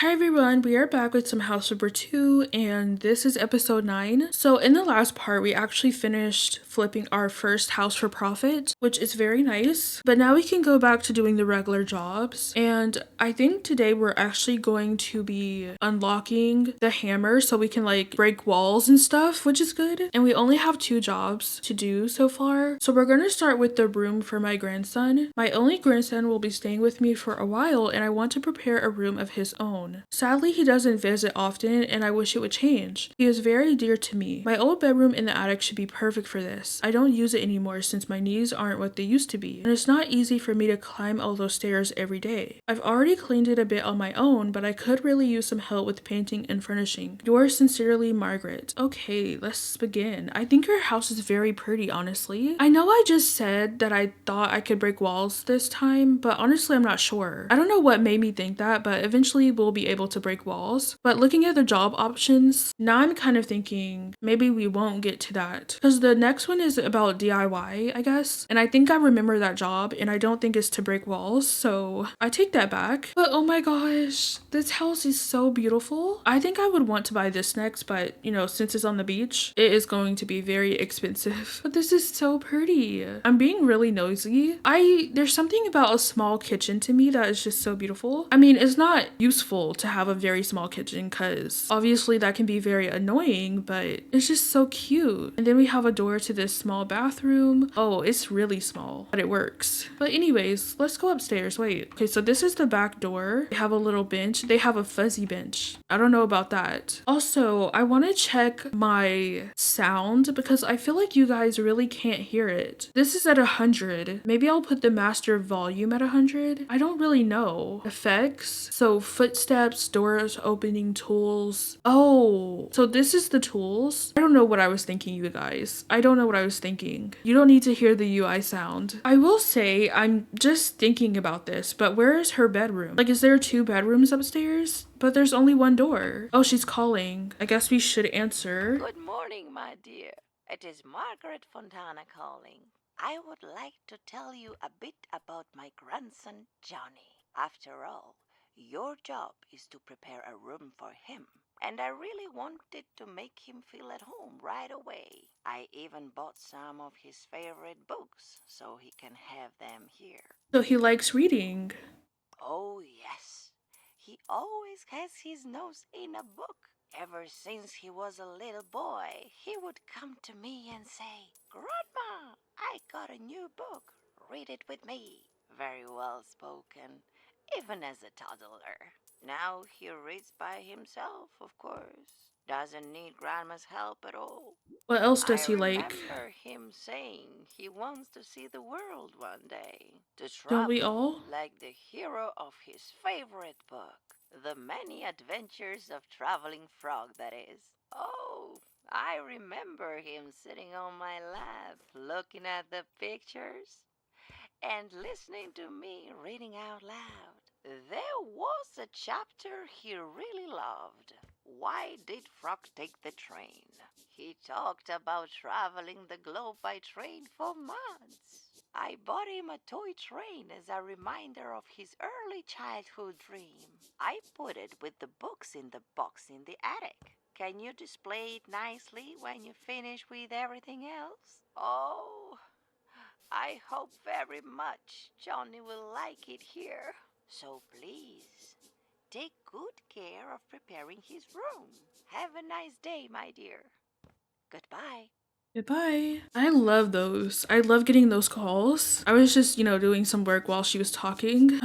Hi everyone, we are back with some House Flipper 2 and this is episode 9. So in the last part we actually finished flipping our first house for profit, which is very nice. But now we can go back to doing the regular jobs, and I think today we're actually going to be unlocking the hammer so we can like break walls and stuff, which is good. And we only have 2 jobs to do so far. So we're going to start with the room for my grandson. My only grandson will be staying with me for a while and I want to prepare a room of his own. Sadly, he doesn't visit often and I wish it would change. He is very dear to me. My old bedroom in the attic should be perfect for this. I don't use it anymore since my knees aren't what they used to be, and it's not easy for me to climb all those stairs every day. I've already cleaned it a bit on my own, but I could really use some help with painting and furnishing. Yours sincerely, Margaret. Okay, let's begin. I think your house is very pretty, honestly. I know I just said that I thought I could break walls this time, but honestly I'm not sure. I don't know what made me think that, but eventually we'll be able to break walls. But looking at the job options, now I'm kind of thinking maybe we won't get to that, because the next one is about DIY, I guess, and I think I remember that job and I don't think it's to break walls, so I take that back. But oh my gosh, this house is so beautiful. I think I would want to buy this next, but you know, since it's on the beach, it is going to be very expensive. But this is so pretty. I'm being really nosy. There's something about a small kitchen to me that is just so beautiful. I mean, it's not useful to have a very small kitchen because obviously that can be very annoying, but it's just so cute. And then we have a door to this small bathroom. Oh, it's really small, but it works. But anyways, let's go upstairs. Wait. Okay, so this is the back door. They have a little bench. They have a fuzzy bench. I don't know about that. Also, I want to check my sound because I feel like you guys really can't hear it. This is at 100. Maybe I'll put the master volume at 100. I don't really know. Effects. So footsteps, doors opening, tools. Oh, so this is the tools. I don't know what I was thinking, you guys. I don't know what I was thinking. You don't need to hear the UI sound. I will say I'm just thinking about this, but where is her bedroom? Like, is there 2 bedrooms upstairs? But there's only 1 door. Oh, she's calling. I guess we should answer. Good morning, my dear. It is Margaret Fontana calling. I would like to tell you a bit about my grandson, Johnny. After all, your job is to prepare a room for him, and I really wanted to make him feel at home right away. I even bought some of his favorite books so he can have them here. So he likes reading. Oh, yes. He always has his nose in a book. Ever since he was a little boy, he would come to me and say, Grandma, I got a new book. Read it with me. Very well spoken, even as a toddler. Now he reads by himself, of course. Doesn't need Grandma's help at all. What else I does he like? remember him saying he wants to see the world one day, to Don't we travel all? like the hero of his favorite book, The Many Adventures of Traveling Frog, that is. Oh, I remember him sitting on my lap, looking at the pictures and listening to me reading out loud. There was a chapter he really loved. Why did Frog take the train? He talked about traveling the globe by train for months. I bought him a toy train as a reminder of his early childhood dream. I put it with the books in the box in the attic. Can you display it nicely when you finish with everything else? Oh, I hope very much Johnny will like it here. So please, take good care of preparing his room. Have a nice day, my dear. Goodbye. Goodbye. I love those. I love getting those calls. I was just, doing some work while she was talking.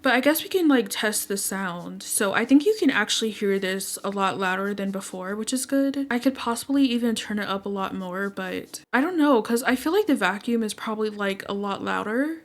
But I guess we can like test the sound. So I think you can actually hear this a lot louder than before, which is good. I could possibly even turn it up a lot more, but I don't know, because I feel like the vacuum is probably like a lot louder.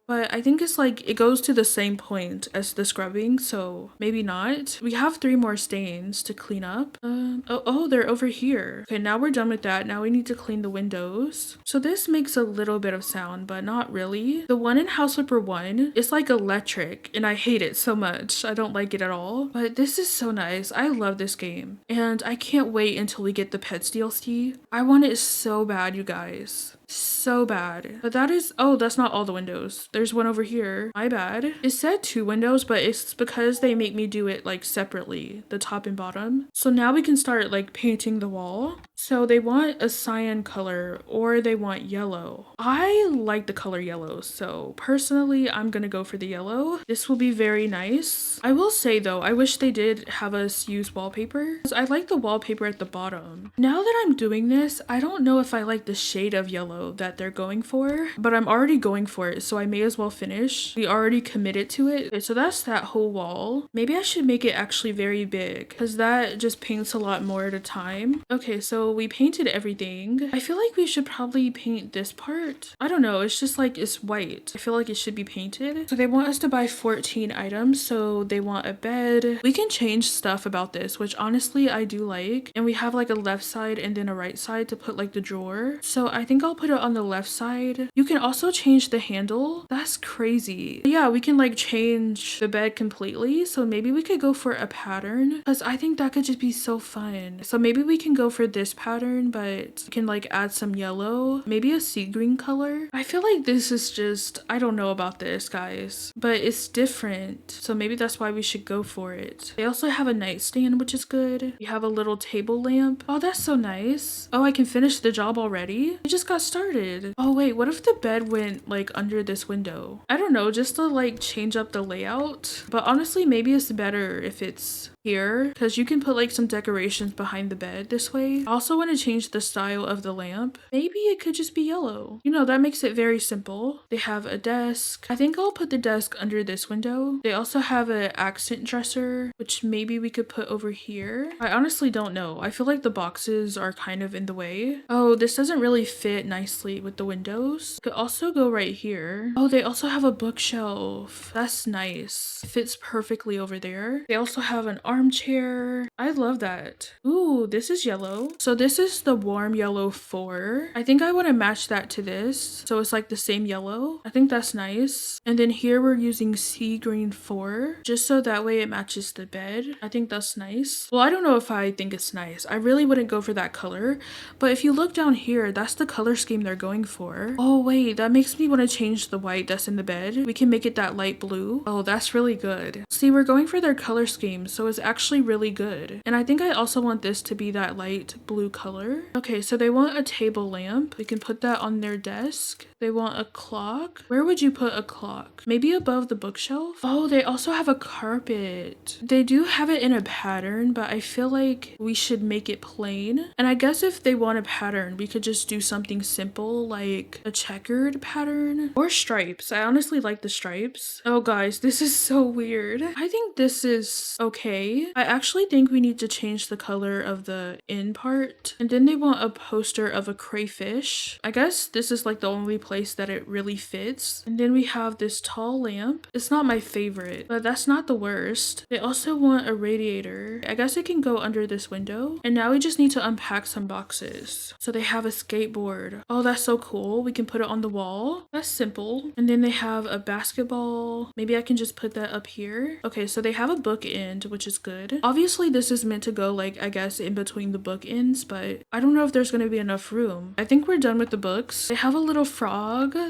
But I think it's like it goes to the same point as the scrubbing, so maybe not. We have 3 more stains to clean up. Oh, they're over here. Okay, now we're done with that. Now we need to clean the windows. So this makes a little bit of sound, but not really. The one in House Flipper 1 is like electric, and I hate it so much. I don't like it at all. But this is so nice. I love this game. And I can't wait until we get the Pets DLC. I want it so bad, you guys. So bad. But that is, oh, that's not all the windows. There's one over here. My bad. It said 2 windows, but it's because they make me do it like separately, the top and bottom. So now we can start like painting the wall. So they want a cyan color or they want yellow. I like the color yellow, so personally I'm gonna go for the yellow. This will be very nice. I will say though, I wish they did have us use wallpaper, because I like the wallpaper at the bottom. Now that I'm doing this, I don't know if I like the shade of yellow that they're going for, but I'm already going for it, so I may as well finish. We already committed to it. Okay, so that's that whole wall. Maybe I should make it actually very big, because that just paints a lot more at a time. Okay, so we painted everything. I feel like we should probably paint this part. I don't know, it's just like it's white. I feel like it should be painted. So they want us to buy 14 items, so they want a bed. We can change stuff about this, which honestly I do like. And we have like a left side and then a right side to put like the drawer. So I think I'll put it on the left side. You can also change the handle. That's crazy. Yeah, we can like change the bed completely. So maybe we could go for a pattern, because I think that could just be so fun. So maybe we can go for this pattern, but we can like add some yellow, maybe a sea green color. I feel like this is just, I don't know about this, guys, but it's different. So maybe that's why we should go for it. They also have a nightstand, which is good. We have a little table lamp. Oh, that's so nice. Oh, I can finish the job already. I just got started. Oh wait, what if the bed went like under this window? I don't know, just to like change up the layout. But honestly, maybe it's better if it's here, because you can put like some decorations behind the bed this way. I also want to change the style of the lamp. Maybe it could just be yellow. You know, that makes it very simple. They have a desk. I think I'll put the desk under this window. They also have an accent dresser, which maybe we could put over here. I honestly don't know. I feel like the boxes are kind of in the way. Oh, this doesn't really fit nicely with the windows. Could also go right here. Oh, they also have a bookshelf. That's nice. It fits perfectly over there. They also have an armchair. I love that. Ooh, this is yellow. So this is the warm yellow 4. I think I want to match that to this, so it's like the same yellow. I think that's nice. And then here we're using sea green 4, just so that way it matches the bed. I think that's nice. Well, I don't know if I think it's nice. I really wouldn't go for that color, but if you look down here, that's the color scheme they're going for. Oh wait, that makes me want to change the white that's in the bed. We can make it that light blue. Oh, that's really good. See, we're going for their color scheme, so it's actually really good. And I think I also want this to be that light blue color. Okay, so they want a table lamp. We can put that on their desk. They want a clock. Where would you put a clock? Maybe above the bookshelf? Oh, they also have a carpet. They do have it in a pattern, but I feel like we should make it plain. And I guess if they want a pattern, we could just do something simple like a checkered pattern or stripes. I honestly like the stripes. Oh guys, this is so weird. I think this is okay. I actually think we need to change the color of the in part. And then they want a poster of a crayfish. I guess this is like the only place that it really fits. And then we have this tall lamp. It's not my favorite, but that's not the worst. They also want a radiator. I guess it can go under this window. And now we just need to unpack some boxes. So they have a skateboard. Oh, that's so cool. We can put it on the wall. That's simple. And then they have a basketball. Maybe I can just put that up here. Okay, so they have a bookend, which is good. Obviously, this is meant to go like, I guess, in between the bookends, but I don't know if there's gonna be enough room. I think we're done with the books. They have a little frog.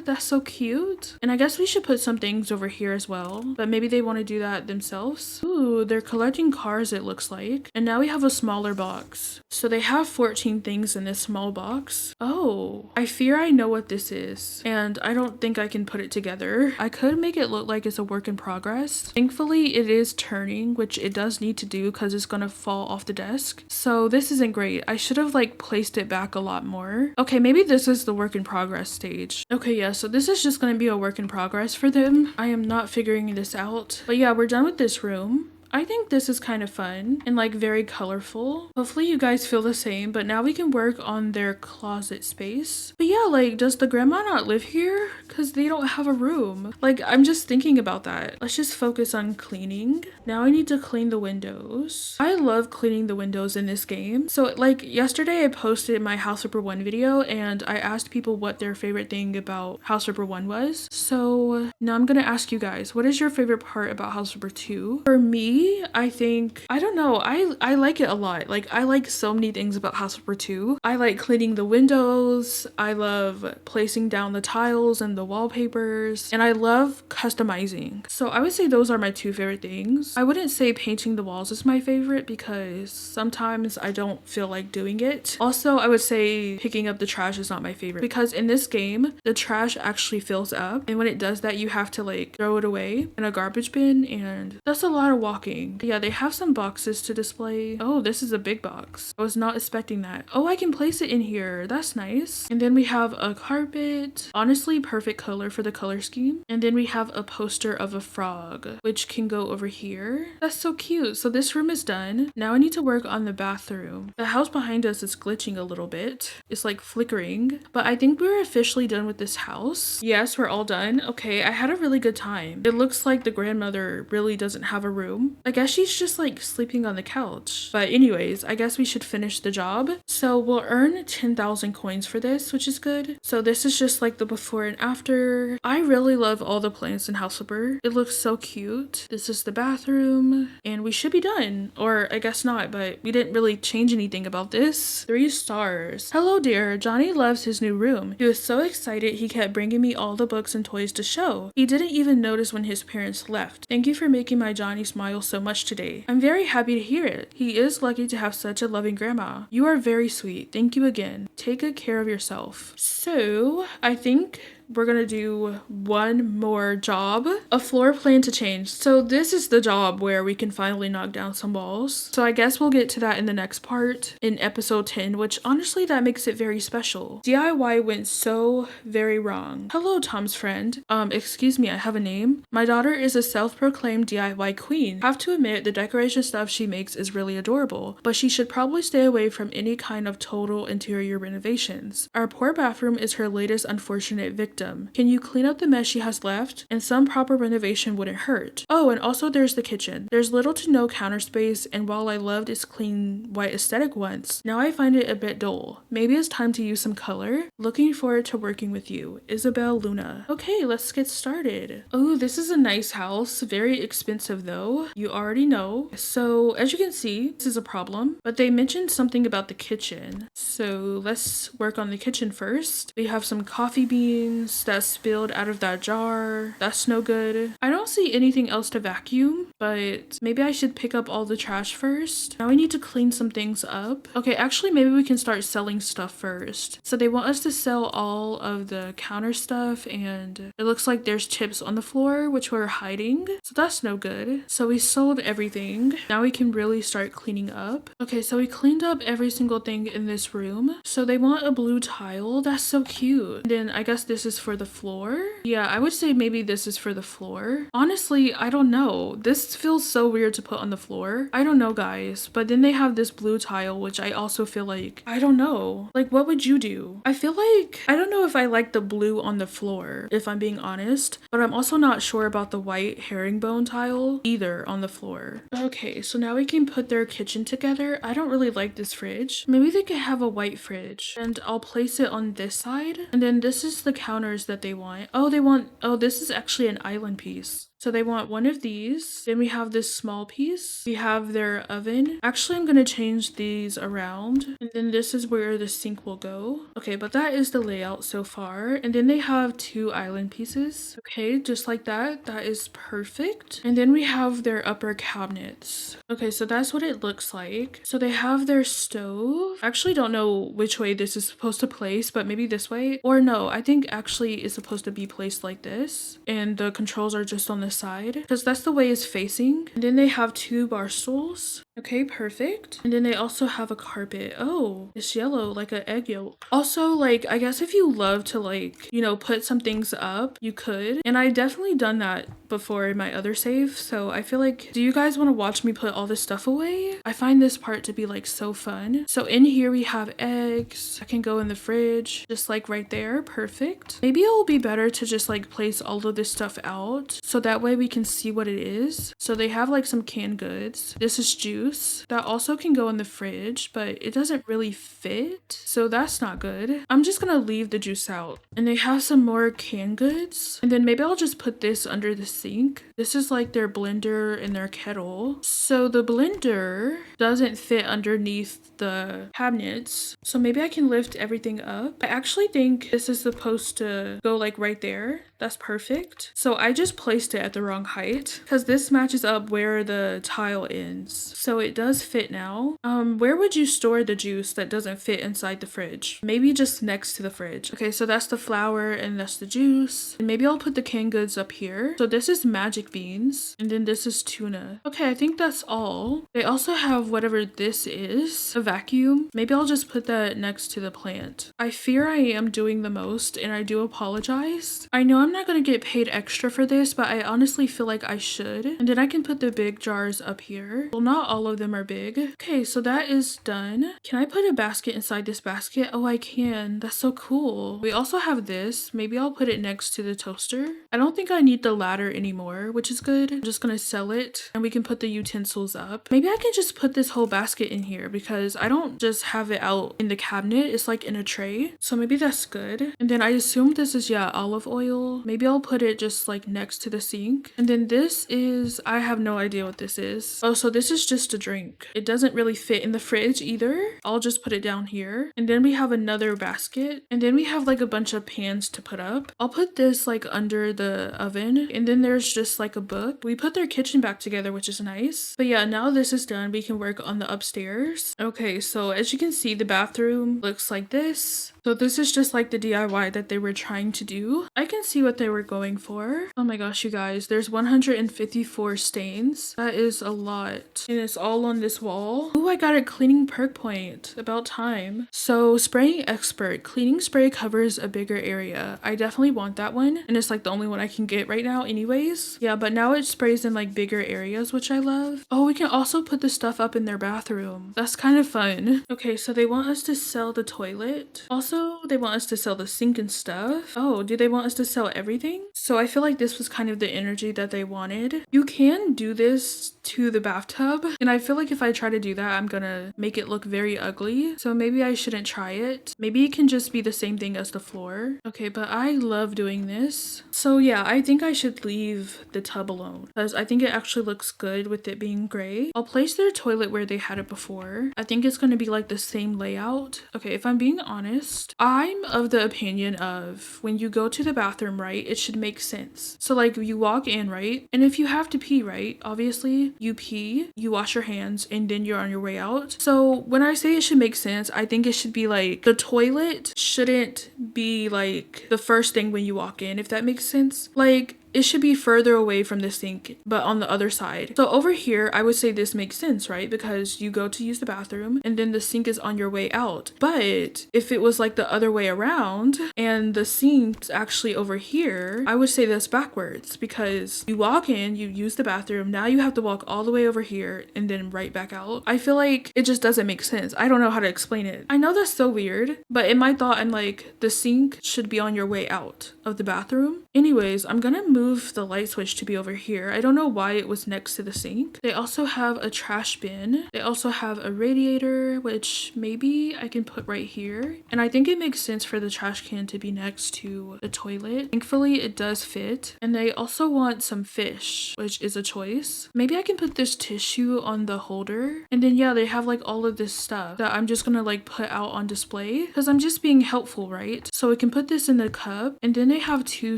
That's so cute. And I guess we should put some things over here as well, but maybe they want to do that themselves. Ooh, they're collecting cars, it looks like. And now we have a smaller box. So they have 14 things in this small box. Oh, I fear I know what this is, and I don't think I can put it together. I could make it look like it's a work in progress. Thankfully, it is turning, which it does need to do because it's gonna fall off the desk. So this isn't great. I should have like placed it back a lot more. Okay, maybe this is the work in progress stage. Okay, yeah, so this is just gonna be a work in progress for them. I am not figuring this out. But yeah, we're done with this room. I think this is kind of fun and like very colorful. Hopefully you guys feel the same, but now we can work on their closet space. But yeah, like, does the grandma not live here? Because they don't have a room. Like, I'm just thinking about that. Let's just focus on cleaning. Now I need to clean the windows. I love cleaning the windows in this game. So like yesterday I posted my House Flipper 1 video and I asked people what their favorite thing about House Flipper 1 was. So now I'm gonna ask you guys, what is your favorite part about House Flipper 2? For me, Honestly, I think, I don't know, I like it a lot. Like, I like so many things about House Flipper 2. I like cleaning the windows, I love placing down the tiles and the wallpapers, and I love customizing. So I would say those are my two favorite things. I wouldn't say painting the walls is my favorite because sometimes I don't feel like doing it. Also, I would say picking up the trash is not my favorite because in this game, the trash actually fills up, and when it does that, you have to like throw it away in a garbage bin, and that's a lot of walking. Yeah, they have some boxes to display. Oh, this is a big box. I was not expecting that. Oh, I can place it in here. That's nice. And then we have a carpet. Honestly, perfect color for the color scheme. And then we have a poster of a frog, which can go over here. That's so cute. So this room is done. Now I need to work on the bathroom. The house behind us is glitching a little bit. It's like flickering, but I think we're officially done with this house. Yes, we're all done. Okay, I had a really good time. It looks like the grandmother really doesn't have a room. I guess she's just like sleeping on the couch. But anyways, I guess we should finish the job. So we'll earn 10,000 coins for this, which is good. So this is just like the before and after. I really love all the plants in House Flipper. It looks so cute. This is the bathroom, and we should be done. Or I guess not, but we didn't really change anything about this. 3 stars. Hello dear, Johnny loves his new room. He was so excited he kept bringing me all the books and toys to show. He didn't even notice when his parents left. Thank you for making my Johnny smile so much today. I'm very happy to hear it. He is lucky to have such a loving grandma. You are very sweet. Thank you again. Take good care of yourself. So I think we're gonna do one more job. A floor plan to change. So this is the job where we can finally knock down some walls. So I guess we'll get to that in the next part in episode 10, which honestly that makes it very special. DIY went so very wrong. Hello, Tom's friend. Excuse me, I have a name. My daughter is a self-proclaimed DIY queen. Have to admit the decoration stuff she makes is really adorable, but she should probably stay away from any kind of total interior renovations. Our poor bathroom is her latest unfortunate victim. Can you clean up the mess she has left? And some proper renovation wouldn't hurt. Oh, and also there's the kitchen. There's little to no counter space, and while I loved its clean white aesthetic once, now I find it a bit dull. Maybe it's time to use some color. Looking forward to working with you. Isabel Luna. Okay, let's get started. Oh, this is a nice house. Very expensive though. You already know. So as you can see, this is a problem, but they mentioned something about the kitchen. So let's work on the kitchen first. We have some coffee beans that spilled out of that jar. That's no good. I don't see anything else to vacuum, but maybe I should pick up all the trash first. Now we need to clean some things up. Okay, actually maybe we can start selling stuff first. So they want us to sell all of the counter stuff, and it looks like there's chips on the floor, which we're hiding. So that's no good. So we sold everything. Now we can really start cleaning up. Okay, so we cleaned up every single thing in this room. So they want a blue tile. That's so cute. And then I guess this is for the floor. Yeah, I would say maybe this is for the floor. Honestly, I don't know. This feels so weird to put on the floor. I don't know, guys. But then they have this blue tile, which I also feel like, I don't know. Like, what would you do? I feel like, I don't know if I like the blue on the floor, if I'm being honest. But I'm also not sure about the white herringbone tile either on the floor. Okay, so now we can put their kitchen together. I don't really like this fridge. Maybe they could have a white fridge. And I'll place it on this side. And then this is the counters that they want. Oh, this is actually an island piece. So they want one of these. Then we have this small piece. We have their oven. Actually, I'm going to change these around. And then this is where the sink will go. Okay, but that is the layout so far. And then they have 2 island pieces. Okay, just like that. That is perfect. And then we have their upper cabinets. Okay, so that's what it looks like. So they have their stove. I actually don't know which way this is supposed to place, but maybe this way. Or no, I think actually it's supposed to be placed like this. And the controls are just on the side because that's the way it's facing. And then they have 2 bar stools. Okay, perfect. And then they also have a carpet. Oh, it's yellow, like an egg yolk. Also, like, I guess if you love to, like, you know, put some things up, you could. And I definitely done that before in my other save. So I feel like, do you guys want to watch me put all this stuff away? I find this part to be like so fun. So in here we have eggs. I can go in the fridge, just like right there. Perfect. Maybe it will be better to just like place all of this stuff out, so that way we can see what it is. So they have like some canned goods. This is juice. That also can go in the fridge, but it doesn't really fit, so that's not good. I'm just gonna leave the juice out. And they have some more canned goods. And then maybe I'll just put this under the sink. This is like their blender and their kettle. So the blender doesn't fit underneath the cabinets. So maybe I can lift everything up. I actually think this is supposed to go like right there. That's perfect. So I just placed it at the wrong height because this matches up where the tile ends. So it does fit now. Where would you store the juice that doesn't fit inside the fridge? Maybe just next to the fridge. Okay, so that's the flour and that's the juice. And maybe I'll put the canned goods up here. So this is magic beans and then this is tuna. Okay, I think that's all. They also have whatever this is, a vacuum. Maybe I'll just put that next to the plant. I fear I am doing the most and I do apologize. I know I'm not going to get paid extra for this, but I honestly feel like I should. And then I can put the big jars up here. Well, not all of them are big. Okay, so that is done. Can I put a basket inside this basket? Oh, I can. That's so cool. We also have this. Maybe I'll put it next to the toaster. I don't think I need the ladder anymore, which is good. I'm just gonna sell it and we can put the utensils up. Maybe I can just put this whole basket in here because I don't just have it out in the cabinet. It's like in a tray. So maybe that's good. And then I assume this is, yeah, olive oil. Maybe I'll put it just like next to the sink. And then this is, I have no idea what this is. Oh, so this is just a drink. It doesn't really fit in the fridge either. I'll just put it down here. And then we have another basket. And then we have like a bunch of pans to put up. I'll put this like under the oven. And then there's just like a book. We put their kitchen back together, which is nice. But yeah, now this is done. We can work on the upstairs. Okay, so as you can see, the bathroom looks like this. So this is just like the DIY that they were trying to do. I can see what they were going for. Oh my gosh, you guys, there's 154 stains. That is a lot. And it's all on this wall. Oh, I got a cleaning perk point. About time. So spraying expert. Cleaning spray covers a bigger area. I definitely want that one. And it's like the only one I can get right now anyways. Yeah, but now it sprays in like bigger areas, which I love. Oh, we can also put the stuff up in their bathroom. That's kind of fun. Okay, so they want us to sell the toilet. Also, they want us to sell the sink and stuff. Oh, do they want us to sell everything? So I feel like this was kind of the energy that they wanted. You can do this to the bathtub, and I feel like if I try to do that, I'm gonna make it look very ugly. So maybe I shouldn't try it. Maybe it can just be the same thing as the floor. Okay, but I love doing this. So yeah, I think I should leave the tub alone because I think it actually looks good with it being gray. I'll place their toilet where they had it before. I think it's gonna be like the same layout. Okay, if I'm being honest, I'm of the opinion of when you go to the bathroom, right, it should make sense. So like you walk in, right, and if you have to pee, right, obviously you pee, you wash your hands, and then you're on your way out. So when I say it should make sense, I think it should be like the toilet shouldn't be like the first thing when you walk in, if that makes sense. Like it should be further away from the sink, but on the other side. So over here, I would say this makes sense, right? Because you go to use the bathroom and then the sink is on your way out. But if it was like the other way around and the sink's actually over here, I would say that's backwards because you walk in, you use the bathroom, now you have to walk all the way over here and then right back out. I feel like it just doesn't make sense. I don't know how to explain it. I know that's so weird, but in my thought, I'm like, the sink should be on your way out of the bathroom. Anyways, I'm gonna move the light switch to be over here. I don't know why it was next to the sink. They also have a trash bin. They also have a radiator, which maybe I can put right here. And I think it makes sense for the trash can to be next to the toilet. Thankfully, it does fit. And they also want some fish, which is a choice. Maybe I can put this tissue on the holder. And then yeah, they have like all of this stuff that I'm just gonna like put out on display because I'm just being helpful, right? So we can put this in the cup. And then they have two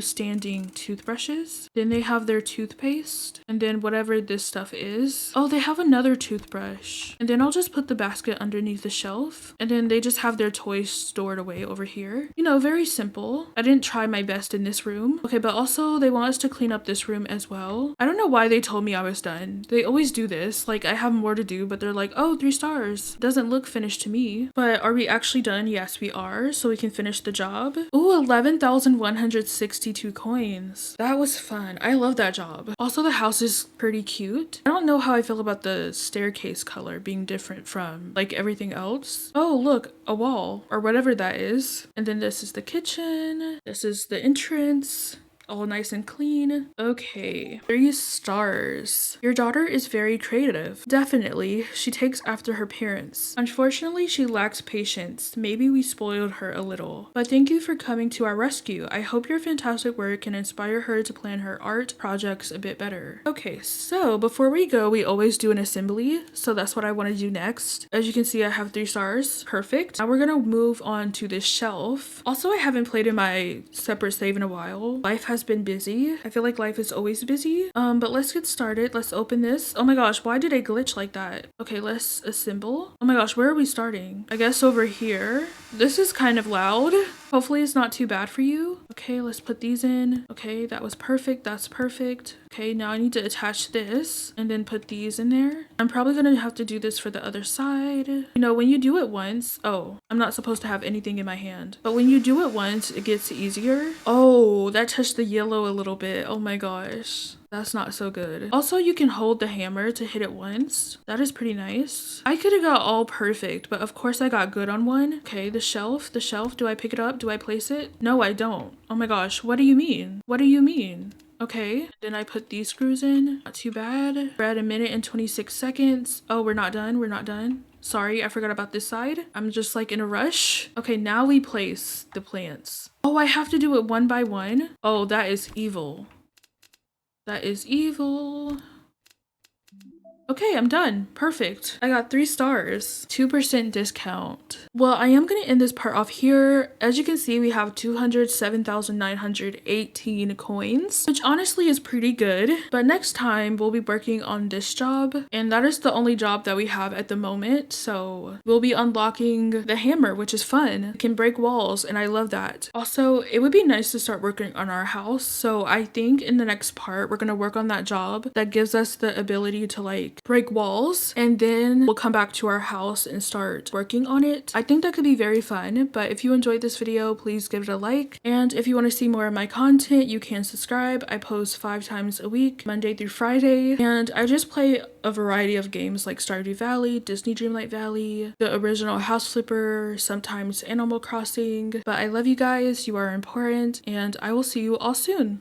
standing toothbrushes. Then they have their toothpaste and then whatever this stuff is. Oh, they have another toothbrush. And then I'll just put the basket underneath the shelf. And then they just have their toys stored away over here. You know, very simple. I didn't try my best in this room. Okay, but also they want us to clean up this room as well. I don't know why they told me I was done. They always do this. Like I have more to do, but they're like, oh, 3 stars. Doesn't look finished to me. But are we actually done? Yes, we are. So we can finish the job. Ooh, 11,162 coins. That was fun. I love that job. Also, the house is pretty cute. I don't know how I feel about the staircase color being different from like everything else. Oh, look, a wall or whatever that is. And then this is the kitchen. This is the entrance. all nice and clean. Okay, 3 stars. Your daughter is very creative. Definitely, she takes after her parents. Unfortunately, she lacks patience. Maybe we spoiled her a little. But thank you for coming to our rescue. I hope your fantastic work can inspire her to plan her art projects a bit better. Okay, so before we go, we always do an assembly. So that's what I want to do next. As you can see, I have 3 stars. Perfect. Now we're gonna move on to this shelf. Also, I haven't played in my separate save in a while. Life has been busy. I feel like life is always busy. But let's get started. Let's open this. Oh my gosh, why did I glitch like that? Okay, let's assemble. Oh my gosh, where are we starting? I guess over here. This is kind of loud. Hopefully it's not too bad for you. Okay, let's put these in. Okay, that was perfect. That's perfect. Okay, now I need to attach this and then put these in there. I'm probably gonna have to do this for the other side. You know, when you do it once, oh, I'm not supposed to have anything in my hand. But when you do it once, it gets easier. Oh, that touched the yellow a little bit. Oh my gosh. That's not so good. Also, you can hold the hammer to hit it once. That is pretty nice. I could have got all perfect, but of course I got good on one. Okay, the shelf, do I pick it up? Do I place it? No, I don't. Oh my gosh, what do you mean? What do you mean? Okay, then I put these screws in. Not too bad. We're at 1 minute and 26 seconds. Oh, we're not done. We're not done. Sorry, I forgot about this side. I'm just like in a rush. Okay, now we place the plants. Oh, I have to do it one by one. Oh, that is evil. That is evil. Okay, I'm done. Perfect. I got 3 stars. 2% discount. Well, I am going to end this part off here. As you can see, we have 207,918 coins, which honestly is pretty good. But next time, we'll be working on this job. And that is the only job that we have at the moment. So we'll be unlocking the hammer, which is fun. It can break walls, and I love that. Also, it would be nice to start working on our house. So I think in the next part, we're going to work on that job that gives us the ability to like break walls, and then we'll come back to our house and start working on it. I think that could be very fun. But if you enjoyed this video, please give it a like, and if you want to see more of my content, you can subscribe. I post 5 times a week, Monday through Friday, and I just play a variety of games like Stardew Valley, Disney Dreamlight Valley, the original House Flipper, sometimes Animal Crossing. But I love you guys, you are important, and I will see you all soon.